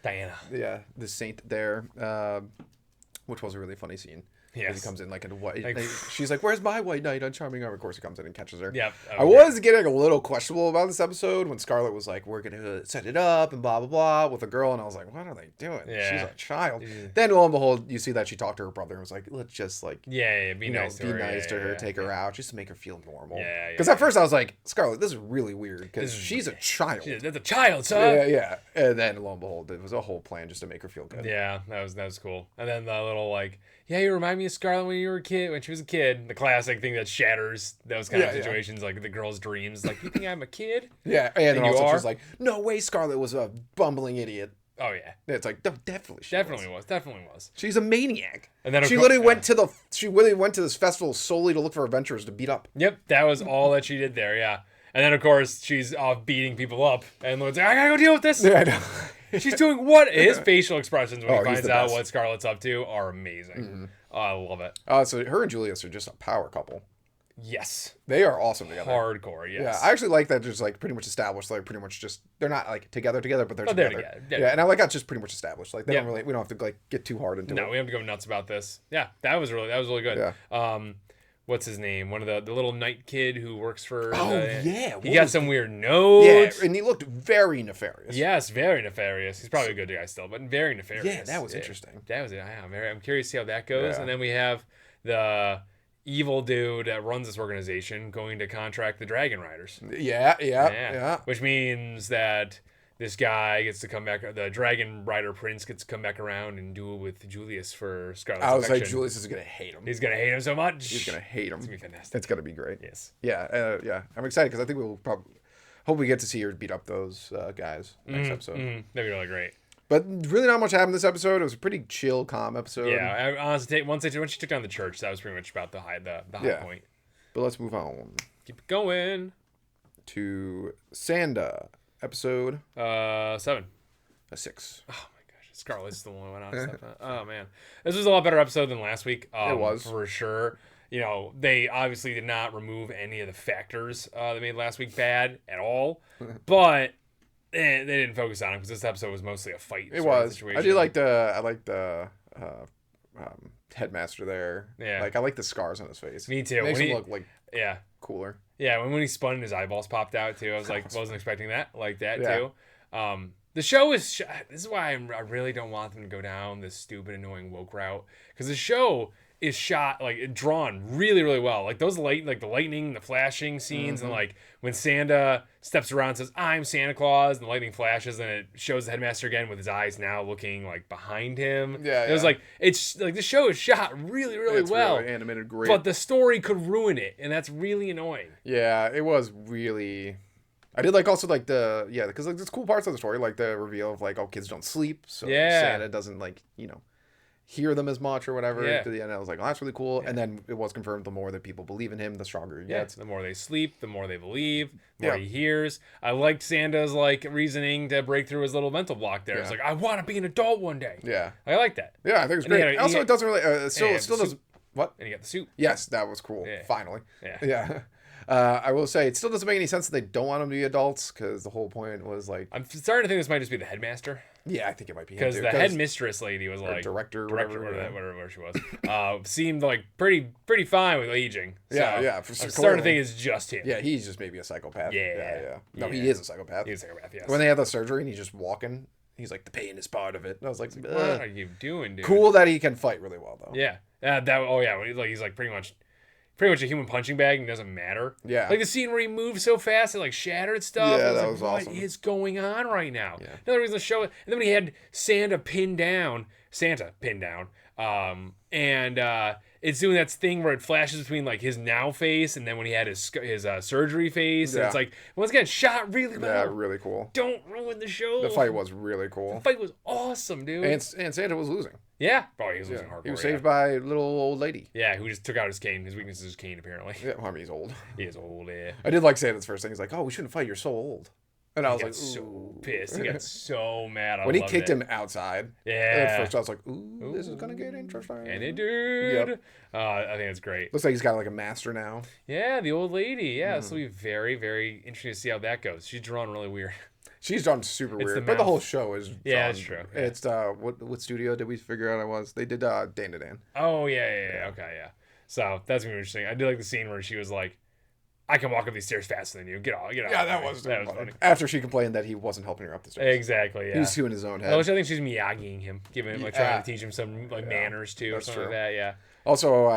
Diana. Yeah, the saint there, which was a really funny scene. Yes. He comes in like in white. She's like, "Where's my white knight on charming arm?" Of course, he comes in and catches her. Yeah. I was getting a little questionable about this episode when Scarlet was like, "We're gonna set it up and blah blah blah" with a girl, and I was like, "What are they doing? Yeah. She's a child." Yeah. Then lo and behold, you see that she talked to her brother and was like, "Let's just like, be nice to her, take her out, just to make her feel normal." Yeah. Because at first I was like, "Scarlet, this is really weird because she's a child." That's a child, son. Yeah. And then lo and behold, it was a whole plan just to make her feel good. Yeah, that was cool. And then the little like, "Yeah, you remind me of Scarlet when she was a kid." The classic thing that shatters those kind of situations, like the girl's dreams. Like, "You think I'm a kid?" Yeah, and then also she's like, "No way, Scarlet was a bumbling idiot." Oh yeah, it's like definitely was. She's a maniac. And then she literally went to this festival solely to look for adventurers to beat up. Yep, that was all that she did there. Yeah, and then of course she's off beating people up, and Lloyd's like, "I gotta go deal with this." Yeah, I know. She's doing what? His facial expressions when he finds out what Scarlet's up to are amazing. Mm-hmm. Oh, I love it. So her and Julius are just a power couple. Yes. They are awesome together. Hardcore, yes. Yeah, I actually like that just like pretty much established, like pretty much just, they're not like together, but they're together. Yeah, and I like that's just pretty much established. Like they don't really, we don't have to like get too hard into it. No, we have to go nuts about this. Yeah, that was really good. Yeah. What's his name? One of the little knight kid who works for. Yeah. He got some weird notes. Yeah, and he looked very nefarious. Yes, very nefarious. He's probably a good guy still, but very nefarious. Yeah, that was interesting. That was it. I'm curious to see how that goes. Yeah. And then we have the evil dude that runs this organization going to contract the Dragon Riders. Yeah. Which means that this guy gets to come back. The Dragon Rider Prince gets to come back around and duel with Julius for Scarlet's I was affection. like, Julius is gonna hate him. He's gonna hate him so much. He's gonna hate him. It's gonna be fantastic. It's gonna be great. Yes. Yeah. I'm excited because I think we'll probably hope we get to see her beat up those guys next episode. That'd be really great. But really, not much happened this episode. It was a pretty chill, calm episode. Yeah, honestly, when she took down the church, that was pretty much about the high point. But let's move on. Keep it going. To SANDA episode 7. 6. Oh my gosh, Scarlet's the one who went out. Oh man, this was a lot better episode than last week. It was for sure. You know, they obviously did not remove any of the factors that made last week bad at all, but they didn't focus on it because this episode was mostly a fight. It was. Situation. I like the headmaster there. Yeah. Like I like the scars on his face. Me too. Makes him look like cooler. Yeah, when he spun and his eyeballs popped out too, I was like, wasn't expecting that. Like that too. The show is. This is why I really don't want them to go down this stupid, annoying woke route, because the show is shot drawn really, really well. Like those the lightning, the flashing scenes, and like when Sanda steps around and says, "I'm Santa Claus," and the lightning flashes, and it shows the headmaster again with his eyes now looking like behind him. Yeah, it was like it's like the show is shot really, really well. Really animated, great. But the story could ruin it, and that's really annoying. Yeah, it was really. I did like also like because like there's cool parts of the story, like the reveal of like, oh, kids don't sleep, so Santa doesn't hear them as much or whatever. Yeah. To the end, I was like, oh, that's really cool. Yeah. And then it was confirmed the more that people believe in him, the stronger he gets. The more they sleep, the more they believe, the more he hears. I liked Sanda's reasoning to break through his little mental block there. It's like, I want to be an adult one day. Yeah. I like that. Yeah, I think it's great. Also, it doesn't really still doesn't. What? And he got the suit. Yes, that was cool. Yeah. Finally. Yeah. I will say it still doesn't make any sense that they don't want them to be adults, because the whole point was like. I'm starting to think this might just be the headmaster. Yeah, I think it might be because the headmistress lady was like director, whatever she was, seemed like pretty fine with aging. So yeah. I'm starting to think it's just him. Yeah, he's just maybe a psychopath. Yeah. No, he is a psychopath. He's a psychopath. Yes. When they have the surgery and he's just walking, he's like, the pain is part of it. And I was like, what are you doing, dude? Cool that he can fight really well though. Yeah. He's like pretty much a human punching bag and it doesn't matter. Yeah. Like the scene where he moved so fast it shattered stuff. Yeah, that was awesome. What is going on right now? Yeah. Another reason to show it. And then when he had Santa pinned down, it's doing that thing where it flashes between his now face and then when he had his surgery face. And it's like, once again, shot really well. Yeah, really cool. Don't ruin the show. The fight was really cool. The fight was awesome, dude. And Santa was losing. Yeah. Oh, he was losing hardcore. He was saved by a little old lady. Yeah, who just took out his cane. His weakness is his cane, apparently. Yeah, I mean, he's old. He is old, yeah. I did like Santa's first thing. He's like, oh, we shouldn't fight. You're so old. And I was like, so pissed. He got so mad. When he kicked him outside. Yeah. At first I was like, ooh, this is going to get interesting. And it did. Yep. I think it's great. Looks like he's got a master now. Yeah, the old lady. Yeah, this will be very, very interesting to see how that goes. She's drawn really weird. She's drawn super weird. But the whole show is drawn. Yeah, it's true. Yeah. It's, what studio did we figure out it was? They did Dan to Dan. Oh, yeah. Okay, yeah. So that's going to be interesting. I did like the scene where she was like, I can walk up these stairs faster than you. Get out. Yeah, that was funny. After she complained that he wasn't helping her up the stairs. Exactly, yeah. He was doing his own head. Which I think she's Miyagiing him, trying to teach him some manners too, or something like that. Yeah. Also,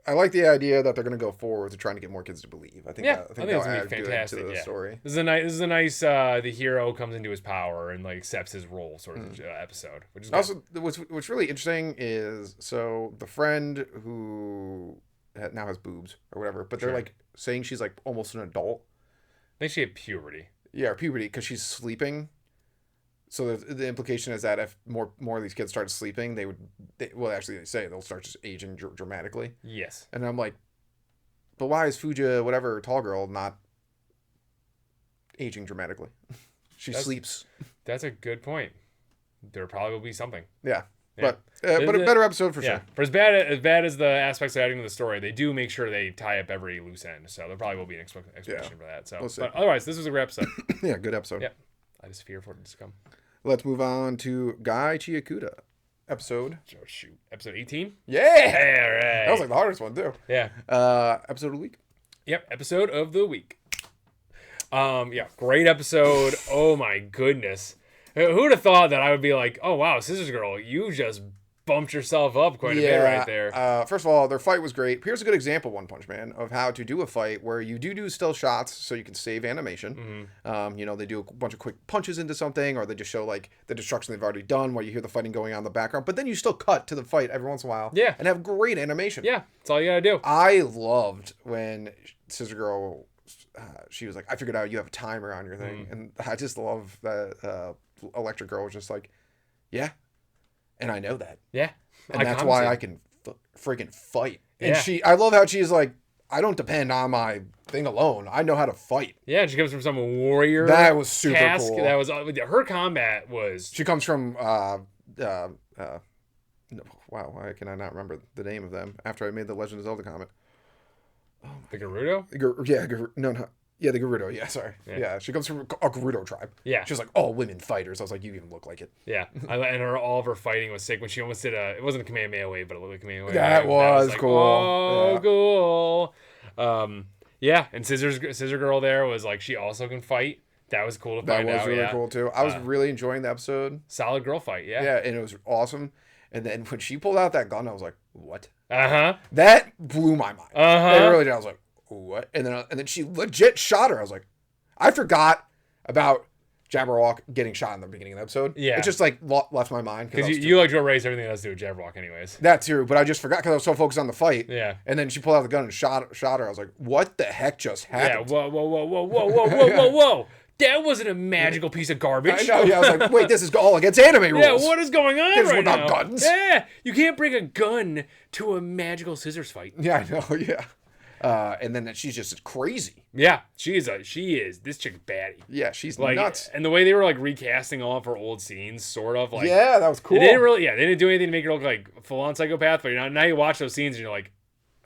I like the idea that they're going to go forward to trying to get more kids to believe. I think it's going to be fantastic. To the story. This is a nice. The hero comes into his power and accepts his role sort of episode. Which is also what's really interesting is the friend who now has boobs or whatever, but they're saying she's almost an adult. I think she had puberty. Yeah, puberty, because she's sleeping. So the implication is that if more of these kids start sleeping, they say they'll start just aging dramatically. Yes. And I'm like, but why is Fuja, whatever, tall girl, not aging dramatically? She sleeps. That's a good point. There probably will be something. Yeah. But a better episode for sure. For as bad as the aspects they're adding to the story, they do make sure they tie up every loose end. So there probably will be an explanation for that. So, but otherwise, this was a great episode. Yeah, good episode. Yeah, I just fear for it to come. Let's move on to Gachiakuta episode. Oh, shoot, episode 18. Yeah, all right. That was like the hardest one too. Yeah. Episode of the week. Yep, episode of the week. Great episode. Oh my goodness. Who'd have thought that I would be like, oh wow, Scissors Girl, you just bumped yourself up quite a bit right there. First of all, their fight was great. Here's a good example, One Punch Man, of how to do a fight where you do still shots so you can save animation. Mm-hmm. They do a bunch of quick punches into something, or they just show like the destruction they've already done while you hear the fighting going on in the background. But then you still cut to the fight every once in a while. Yeah. And have great animation. Yeah, that's all you gotta do. I loved when Scissor Girl, she was like, I figured out you have a timer on your thing. And I just love that Electric Girl was just like, yeah. And I know that. Yeah. And that's why I can freaking fight. And yeah. I love how she's like, I don't depend on my thing alone. I know how to fight. Yeah, she comes from some warrior. That was super task. cool. That was her combat was. She comes from wow, why can I not remember the name of them after I made the Legend of Zelda comment? Oh, the Gerudo? The Gerudo. Yeah, sorry. Yeah, she comes from a Gerudo tribe. Yeah. She was like, all women fighters. I was like, you even look like it. Yeah. And all of her fighting was sick when she almost did it wasn't a Kamehameha wave, but it looked like Kamehameha wave. That was like, cool. Oh, cool. And Scissor Girl there was like, she also can fight. That was cool to find out. That was really cool too. I was really enjoying the episode. Solid girl fight, yeah. Yeah, and it was awesome. And then when she pulled out that gun, I was like, what? Uh-huh. That blew my mind. Uh-huh. It really did. I was like, what? And then she legit shot her. I was like, I forgot about Jabberwock getting shot in the beginning of the episode. Yeah. It just like left my mind. Because you like to erase everything that has to do with Jabberwock anyways. That too, but I just forgot because I was so focused on the fight. Yeah. And then she pulled out the gun and shot her. I was like, what the heck just happened? Yeah, whoa. That wasn't a magical piece of garbage. I know, yeah. I was like, wait, this is all against anime rules. Yeah, what is going on right now? Guns. Yeah, you can't bring a gun to a magical scissors fight. Yeah, I know, yeah. And then she's just crazy. Yeah, she is. This chick's baddie. Yeah, she's like, nuts. And the way they were like recasting all of her old scenes, sort of like. Yeah, that was cool. They didn't do anything to make her look like full on psychopath. But now you watch those scenes and you're like,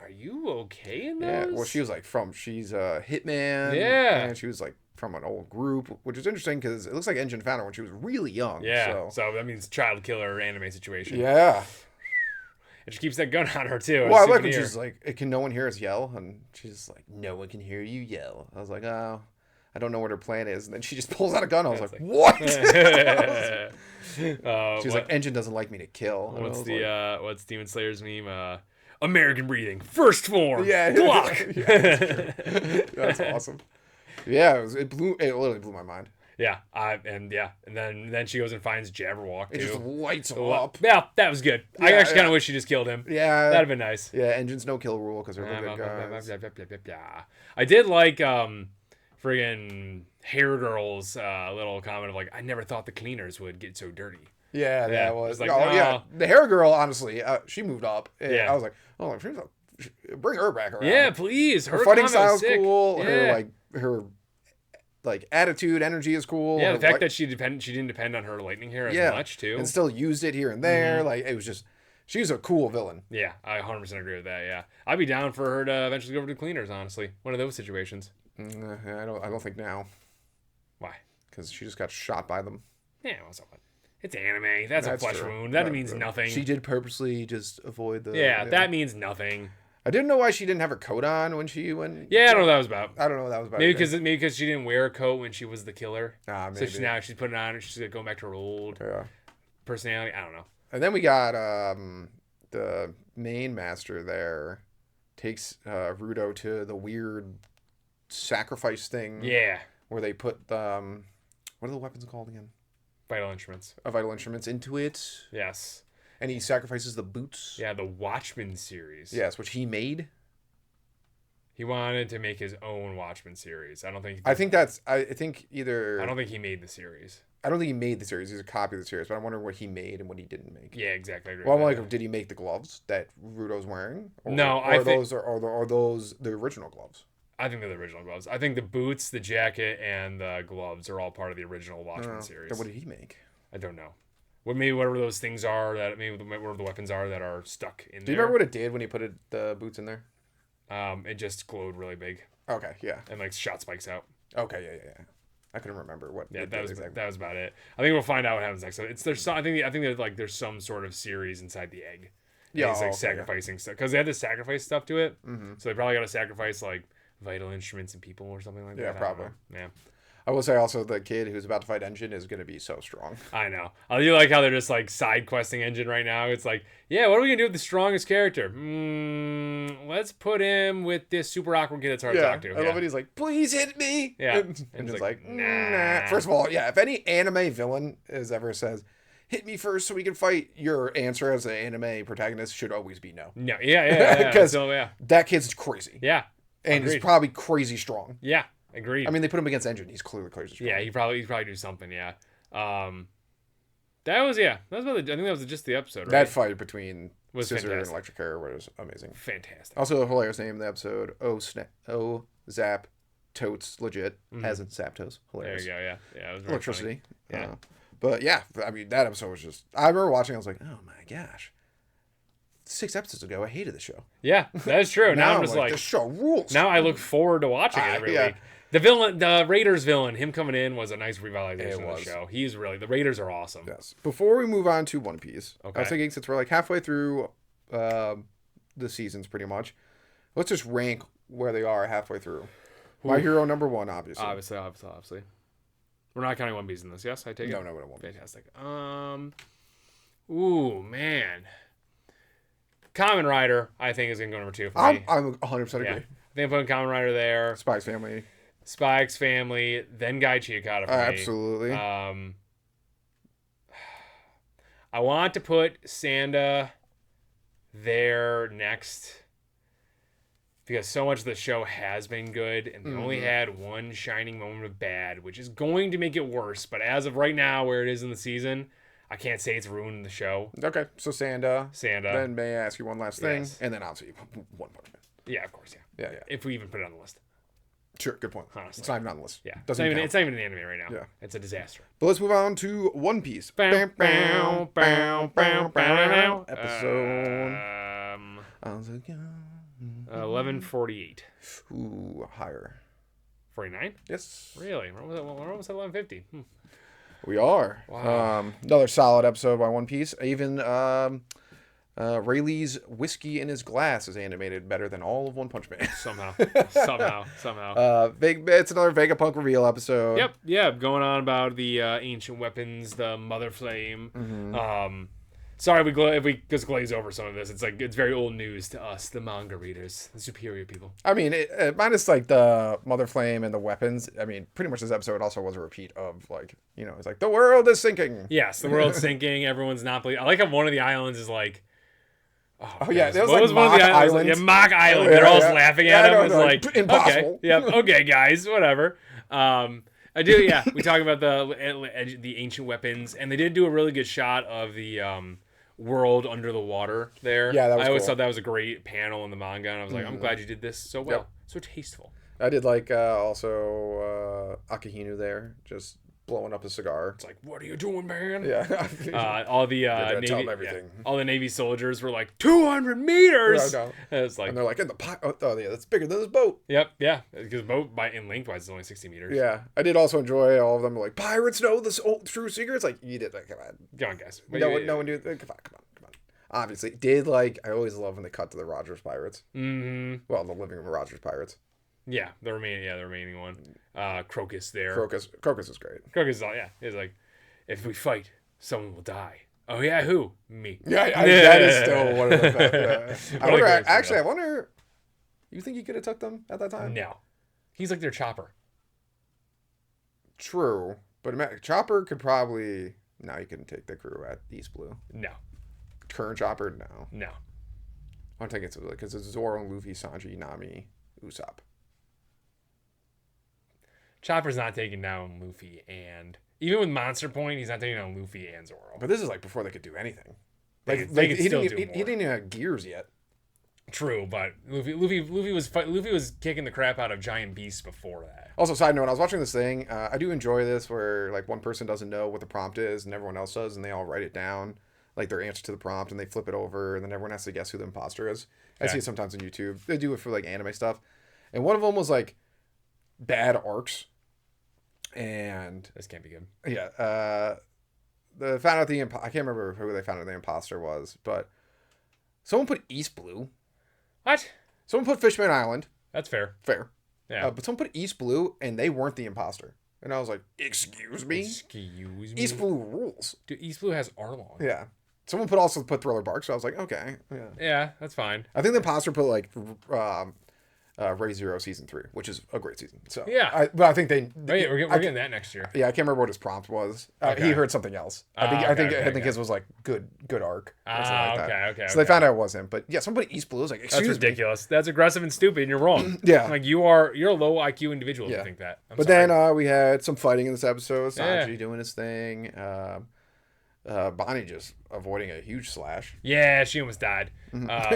are you okay in those? Yeah, well, she was like she's a hitman. Yeah, and she was like from an old group, which is interesting because it looks like Engine found her when she was really young. Yeah, so that means child killer anime situation. Yeah. And she keeps that gun on her too. Well, I like when she's like, "Can no one hear us yell?" And she's like, "No one can hear you yell." I was like, "Oh, I don't know what her plan is." And then she just pulls out a gun. I was like, "What?" She's like, "Engine doesn't like me to kill." What's Demon Slayer's meme? American breathing, first form. Yeah, Glock. Yeah, that's awesome. Yeah, it literally blew my mind. Yeah, and then she goes and finds Jabberwock too. It just lights him up. Yeah, that was good. Yeah, I actually kind of wish she just killed him. Yeah, that'd have been nice. Yeah, Engine's no kill rule because they're the good guys. I did like friggin' Hair Girl's little comment of like, I never thought the cleaners would get so dirty. Yeah, that was like, yeah. The Hair Girl, honestly, she moved up. Yeah, I was like, oh, bring her back around. Yeah, please. Her fighting style's cool. Yeah. Her attitude, energy is cool. Yeah, the fact that she didn't depend on her lightning hair as much too, and still used it here and there. Mm-hmm. Like it was just, she's a cool villain. Yeah, I 100% agree with that. Yeah, I'd be down for her to eventually go over to cleaners. Honestly, one of those situations. I don't think now. Why? Because she just got shot by them. Yeah, it's anime. That's a flesh wound. That means nothing. She did purposely just avoid the. Yeah, that means nothing. I didn't know why she didn't have her coat on when she went. Yeah, I don't know what that was about. I don't know what that was about. Maybe because she didn't wear a coat when she was the killer. Maybe. So now she's putting it on and she's going back to her old personality. I don't know. And then we got the main master there takes Rudo to the weird sacrifice thing. Yeah. Where they put what are the weapons called again? Vital instruments. Vital instruments into it. Yes. And he sacrifices the boots. Yeah, the Watchmen series. Yes, which he made. He wanted to make his own Watchmen series. I don't think. I think either. I don't think he made the series. I don't think he made the series. He's a copy of the series, but I'm wondering what he made and what he didn't make. Yeah, exactly. Well, I'm like, did he make the gloves that Rudo's wearing? No, I think those the original gloves. I think they're the original gloves. I think the boots, the jacket, and the gloves are all part of the original Watchmen series. Then what did he make? I don't know. whatever those things are that whatever the weapons are that are stuck in there. Do you remember what it did when you put the boots in there? It just glowed really big. Okay, yeah. And like shot spikes out. Okay, yeah. I couldn't remember what. Yeah, that was about it. I think we'll find out what happens next. So I think there's like there's some sort of series inside the egg. Yeah, he's like sacrificing stuff because they had to sacrifice stuff to it. Mm-hmm. So they probably got to sacrifice like vital instruments and people or something like that. Yeah, probably. Yeah. I will say also the kid who's about to fight Engine is going to be so strong. I know. I do like how they're just like side questing Engine right now. It's like, yeah, what are we going to do with the strongest character? Let's put him with this super awkward kid that's hard to talk to. I love it. He's like, please hit me. Yeah. And just like, nah. First of all, yeah, if any anime villain ever says, hit me first so we can fight, your answer as an anime protagonist should always be no. No. Yeah. Because that kid's crazy. Yeah. And he's probably crazy strong. Yeah. Agreed. I mean, they put him against Engine. He's clearly strong. Yeah, he probably do something. Yeah. That was about I think that was just the episode. Right? That fight between Scissor fantastic. and Electric Hair was amazing. Fantastic. Also, a hilarious name in the episode. Zap Totes legit, as in Zaptos. Hilarious. There you go. Yeah. It was very Electricity. Funny. Yeah. But yeah, I mean, that episode was just. I remember watching. I was like, oh my gosh. 6 episodes ago, I hated the show. Yeah, that is true. Now I'm just like, the show rules. Now I look forward to watching it every week. The villain, the Raiders villain, him coming in was a nice revitalization of the show. He's really, the Raiders are awesome. Yes. Before we move on to One Piece, okay. I was thinking since we're like halfway through the seasons pretty much, let's just rank where they are halfway through. My hero number 1, obviously. Obviously. We're not counting One Piece in this, yes? I take it? No, we don't want Fantastic. Ooh, man. Kamen Rider, I think, is going to go number 2 for me. I'm 100% agree. Yeah. I think I'm putting Kamen Rider there. Spike's family, then Gachiakuta for me. Absolutely. I want to put SANDA there next because so much of the show has been good and they only had one shining moment of bad, which is going to make it worse. But as of right now, where it is in the season, I can't say it's ruining the show. Okay, so SANDA. SANDA. Then may I ask you one last thing? Yes. And then obviously One Punch Man. Yeah, of course, yeah. If we even put it on the list. Sure, good point. Honestly. It's not even on the list. Yeah. It's not even an anime right now. Yeah. It's a disaster. But let's move on to One Piece. Episode 1148. Ooh, higher. 49? Yes. Really? We're almost at 1150. We are. Wow. Another solid episode by One Piece. Even Rayleigh's whiskey in his glass is animated better than all of One Punch Man. Somehow. It's another Vegapunk reveal episode. Yep. Yeah. Going on about the ancient weapons, the Mother Flame. Mm-hmm. Sorry if we just glaze over some of this. It's like it's very old news to us, the manga readers, the superior people. I mean, minus like the Mother Flame and the weapons. I mean, pretty much this episode also was a repeat of like, it's like the world is sinking. Yes, the world's sinking. Everyone's not believing. I like how one of the islands is like. Oh yeah, there was like Mock Island. Yeah, Mock Island. They're all laughing at him. It's like impossible. Okay, guys, whatever. I do. Yeah, we talk about the ancient weapons, and they did do a really good shot of the world under the water there. Yeah, that was I always cool. thought that was a great panel in the manga, and I was like, I'm glad you did this so well, so tasteful. I did like also Akihinu there, just blowing up a cigar. It's like, what are you doing, man? Yeah. All the Navy, everything. All the Navy soldiers were like 200 meters. No. It's like, and they're like in the pot. Oh yeah, that's bigger than this boat. Yep, yeah, because boat in lengthwise is only 60 meters. Yeah, I did also enjoy all of them. Like pirates know the true secrets. Like you did. Like, come on, guys. No one knew. Come on. Obviously, I always love when they cut to the Rogers Pirates. Mm-hmm. Well, the living room Rogers Pirates. Yeah, the remaining one. Crocus there. Crocus is great. Crocus is all, yeah. It's like, if we fight, someone will die. Oh yeah, who? Me. Yeah, that is still one of the best. I wonder. You think he could have took them at that time? No, he's like their Chopper. True, but Chopper could probably. No, he couldn't take the crew at East Blue. No. Current Chopper, no. I'm thinking it's because it's Zoro, Luffy, Sanji, Nami, Usopp. Chopper's not taking down Luffy, and even with Monster Point, he's not taking down Luffy and Zoro. But this is like before they could do anything. They could still do more. He didn't even have gears yet. True, but Luffy was kicking the crap out of giant beasts before that. Also, side note, I was watching this thing. I do enjoy this where like one person doesn't know what the prompt is and everyone else does, and they all write it down, like their answer to the prompt, and they flip it over, and then everyone has to guess who the imposter is. I see it sometimes on YouTube. They do it for like anime stuff, and one of them was like bad arcs, and this can't be good. Yeah, they found out I can't remember who they found out the imposter was, but someone put East Blue. What? Someone put Fishman Island. That's fair. Fair. Yeah. But someone put East Blue, and they weren't the imposter. And I was like, excuse me? Excuse me? East Blue rules. Dude, East Blue has Arlong. Yeah. Someone also put Thriller Bark, so I was like, okay. Yeah. Yeah, that's fine. I think the imposter put, like, Ray Zero Season 3, which is a great season. So yeah. But I think they... We're getting that next year. Yeah, I can't remember what his prompt was. Okay. He heard something else. I think his was, like, good arc. Okay. So they found out it was him. But yeah, somebody East Blue was like, excuse me. That's ridiculous. That's aggressive and stupid, and you're wrong. Yeah. Like, you're a low IQ individual to think that. But then we had some fighting in this episode. Sanji doing his thing. Bonnie just avoiding a huge slash. Yeah, she almost died.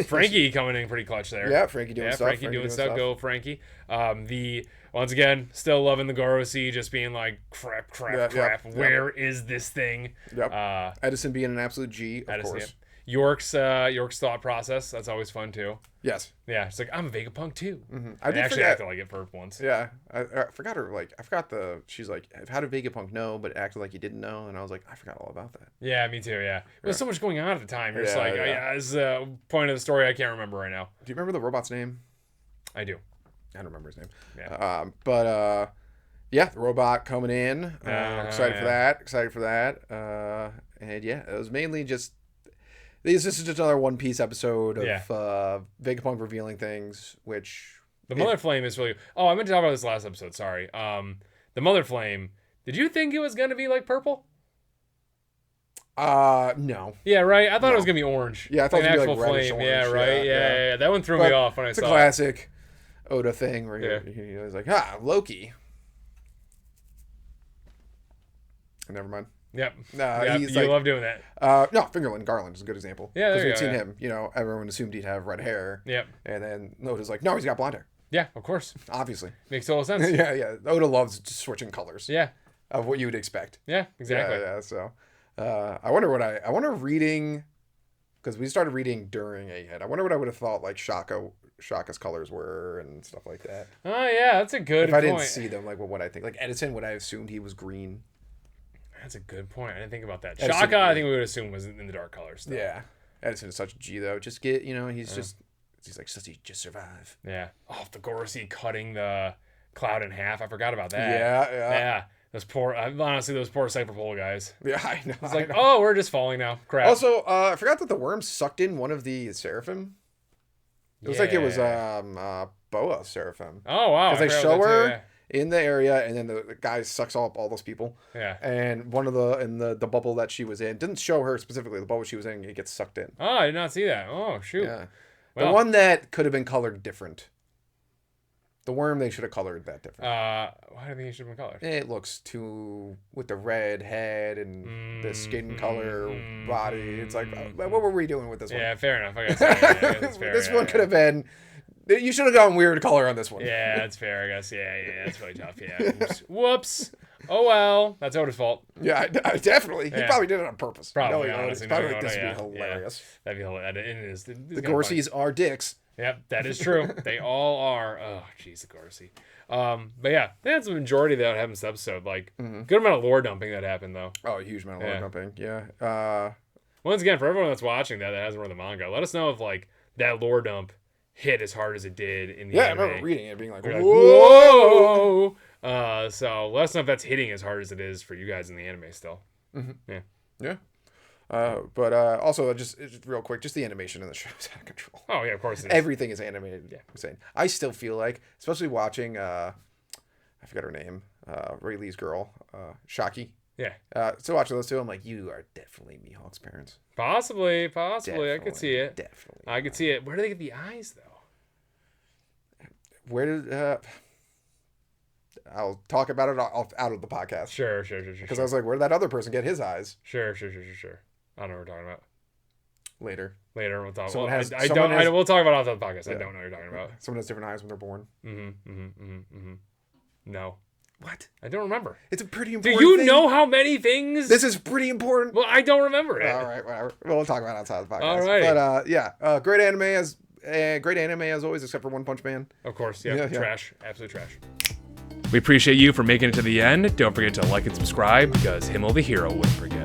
Frankie coming in pretty clutch there. Yeah, Frankie doing stuff. Frankie doing stuff. Go, Frankie. Once again, still loving the Gorosei just being like, crap. Where is this thing? Yep. Edison being an absolute G, of course. York's thought process. That's always fun too. Yes. Yeah, it's like, I'm a Vegapunk too. Mm-hmm. I actually acted like it for once. Yeah, I forgot her. Like, I forgot she's like, how did Vegapunk know, but acted like you didn't know? And I was like, I forgot all about that. Yeah, me too. Yeah, there's so much going on at the time. You're just like, as a point of the story, I can't remember right now. Do you remember the robot's name? I do. I don't remember his name. Yeah. Yeah, the robot coming in. Excited for that. And yeah, it was mainly just. This is just another One Piece episode of Vegapunk revealing things, which... The Mother Flame is really... Oh, I meant to talk about this last episode, sorry. The Mother Flame, did you think it was going to be like purple? No. Yeah, right? I thought it was going to be orange. Yeah, I thought like it was going to be like reddish flame. orange. Yeah, right? Yeah. That one threw me off when I saw it. It's a classic Oda thing where he was like, Loki. Never mind. Yep. He's you like, love doing that. No, Fingerland Garland is a good example. Yeah, because we've seen him. You know, everyone assumed he'd have red hair. Yep. And then Oda's like, no, he's got blonde hair. Yeah, of course. Obviously. Makes total sense. yeah. Oda loves just switching colors. Yeah. Of what you would expect. Yeah, exactly. Yeah. So, I wonder reading, because we started reading during Egghead. I wonder what I would have thought like Shaka's colors were and stuff like that. Oh yeah, that's a good point. If I didn't see them, like what would I think? Like Edison, would I have assumed he was green? That's a good point. I didn't think about that. Shaka, I think we would assume was in the dark colors. Though. Yeah. Edison is such a G though. Just get, he's like, just survive. Yeah. Oh, the Gorosei cutting the cloud in half. I forgot about that. Yeah. Those poor Cyberpole guys. Yeah, I know. It's like, oh, we're just falling now. Crap. Also, I forgot that the worm sucked in one of the Seraphim. It was like it was Boa Seraphim. Oh, wow. Because they show her in the area, and then the guy sucks up all those people. Yeah. And one of the bubble that she was in didn't show her specifically. The bubble she was in, it gets sucked in. Oh, I did not see that. Oh, shoot. Yeah. Well, the one that could have been colored different. The worm, they should have colored that different. Why do you think it should have been colored? It looks too with the red head and the skin color body. It's like, what were we doing with this one? Yeah, fair enough. I guess that's fair. This one could have been. You should have gone weird color on this one. Yeah, that's fair. I guess. Yeah, that's really tough. Yeah. Whoops. Oh well, that's Oda's fault. Yeah, definitely. He probably did it on purpose. Probably, honestly. Probably like, this would be hilarious. That'd be hilarious. The Gorseys are dicks. Yep, that is true. They all are. Oh, jeez, the Gorosei. But yeah, they had some majority that happened this episode. Like, good amount of lore dumping that happened, though. Oh, a huge amount of lore dumping. Yeah. Once again, for everyone that's watching that hasn't read the manga, let us know if, like, that lore dump hit as hard as it did in the anime. I remember reading it being like, whoa! So let us know if that's hitting as hard as it is for you guys in the anime still. Mm-hmm. Yeah. But also, just real quick, just the animation in the show is out of control. Oh, yeah, of course it is. Everything is animated. Yeah. Insane. I still feel like, especially watching, I forgot her name, Ray Lee's girl, Shaki. Yeah. So watching those two, I'm like, you are definitely Mihawk's parents. Possibly. Definitely, I could see it. Definitely. I could see it. Where do they get the eyes, though? Where did... I'll talk about it out of the podcast. Sure. Because I was like, where did that other person get his eyes? Sure. I don't know what we're talking about. Later. We'll talk. Someone Well, has- I someone don't. has- We'll talk about it on the podcast. Yeah. I don't know what you're talking about. Someone has different eyes when they're born. No, What? I don't remember. It's a pretty Do important you thing. know how many things? This is pretty important. Well, I don't remember it. All right, whatever. We'll talk about it outside of the podcast. All right. But great anime as always, except for One Punch Man. Of course, yeah. Yeah. Trash. Absolute trash. We appreciate you for making it to the end. Don't forget to like and subscribe because Himmel the Hero wouldn't forget.